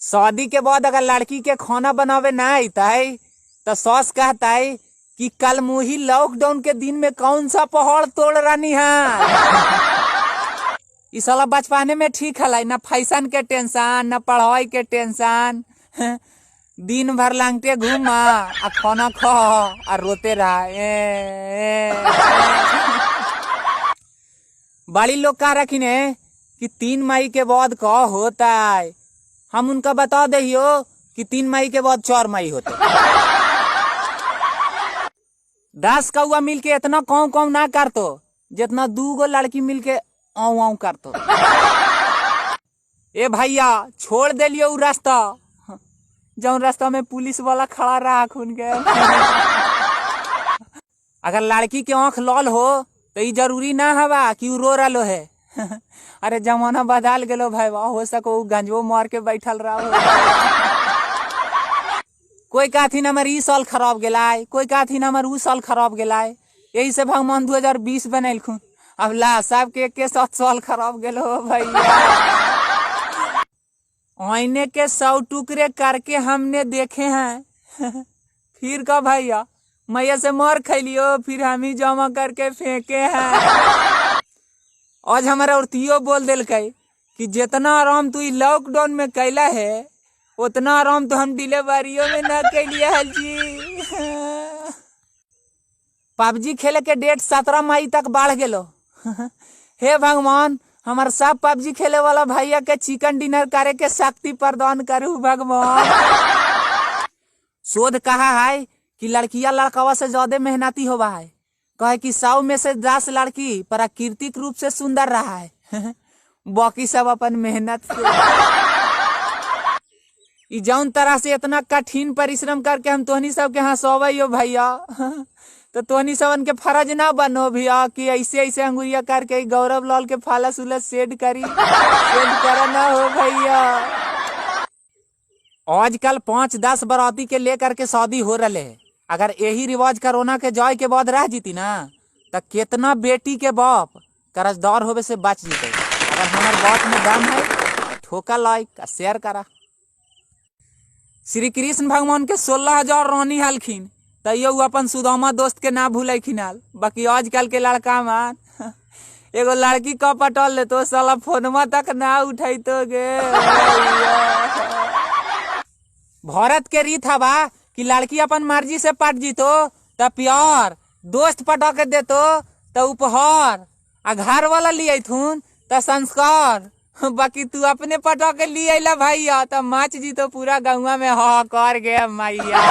शादी के बाद अगर लड़की के खाना बनावे ना आता है तो सॉस कहता है कि कल मुही लॉकडाउन के दिन में कौन सा पहाड़ तोड़ रानी है। इस साला बचपने में ठीक है, ना फैशन के टेंशन ना पढ़ाई के टेंशन। दिन भर लांगते घूमा आ खाना खा और रोते रहा। बड़ी लोग कह रखी है कि 3 मई के बाद का होता है। हम उनका बता दहियो कि 3 मई के बाद 4 मई होता। 10 कौआ मिलके इतना कौ कौ ना करतो जितना 2 गो लड़की मिलके आऊ आऊ करतो। ए भैया छोड़ दिलियो उ रास्ता, जौन रास्ता में पुलिस वाला खड़ा रहा खून के। अगर लड़की के आँख लाल हो तो ये जरूरी ना हवा कि उ रो रहा है। अरे जमाना बदल गेलो भाई, हो सको गंजो मार के बैठल रहा। कोई कहती हमारे ई साल खराब गेलाय, कोई कहती हमारे उ साल खराब गेलाय। यही से भगवान 2020 बनैलखुन। अब ला सबके एक साथ साल खराब गेलो भैया। आईने के 100 टुकड़े करके हमने देखे हैं। फिर का भैया मैया से मार खैलियो, फिर हम ही जमा करके फेंके हैं। आज हमारा औरतियो बोल दिल कि जितना आराम तू लॉकडाउन में कैला है उतना आराम तो हम डिलीवरियों में ना कैलिए हल जी। पबजी खेले के डेट 17 मई तक बढ़ गेलो। हे भगवान हमार सब पबजी खेले वाला भैया के चिकन डिनर करे के शक्ति प्रदान करू भगवान। शोध कहा है कि लड़कियां लड़कवा से ज्यादा मेहनती होवा है। कहे कि 100 में से 10 लड़की प्राकृतिक रूप से सुंदर रहा है। बाकी सब अपन मेहनत से। जौन तरह से इतना कठिन परिश्रम करके हम तोहनी सब के हंसो भैया, तो तोहनी सबन के फर्ज ना बनो भैया कि ऐसे ऐसे अंगुरिया करके गौरव लाल के फालस उलस सेड करी सेड करा ना हो भैया। आजकल 5-10 बराती के लेकर के शादी हो रहे है। अगर यही रिवाज कोरोना के जाए के बाद रह जीती ना तो कितना बेटी के बाप कर्जदार होवे से बच जीते। अगर हमारे बात में दम है तो ठोका लाइक शेयर करा। श्री कृष्ण भगवान के 16,000 रानी हलखिन तैयो अपन सुदामा दोस्त के ना भूलखिन। बाकी आजकल के लड़का मान एगो लड़की का पटल ले तो साला फोनमा तक ना उठाई तो गे। भारत के रीत हवा कि लड़की अपन मर्जी से पट जीतो तो प्यार, दोस्त पटा के देतो तो उपहार, आ घर वाला लिए थून तो संस्कार। बाकी तू अपने पटा के लिए भैया तो माच जीतो पूरा गौवा में हा कर गे मैया।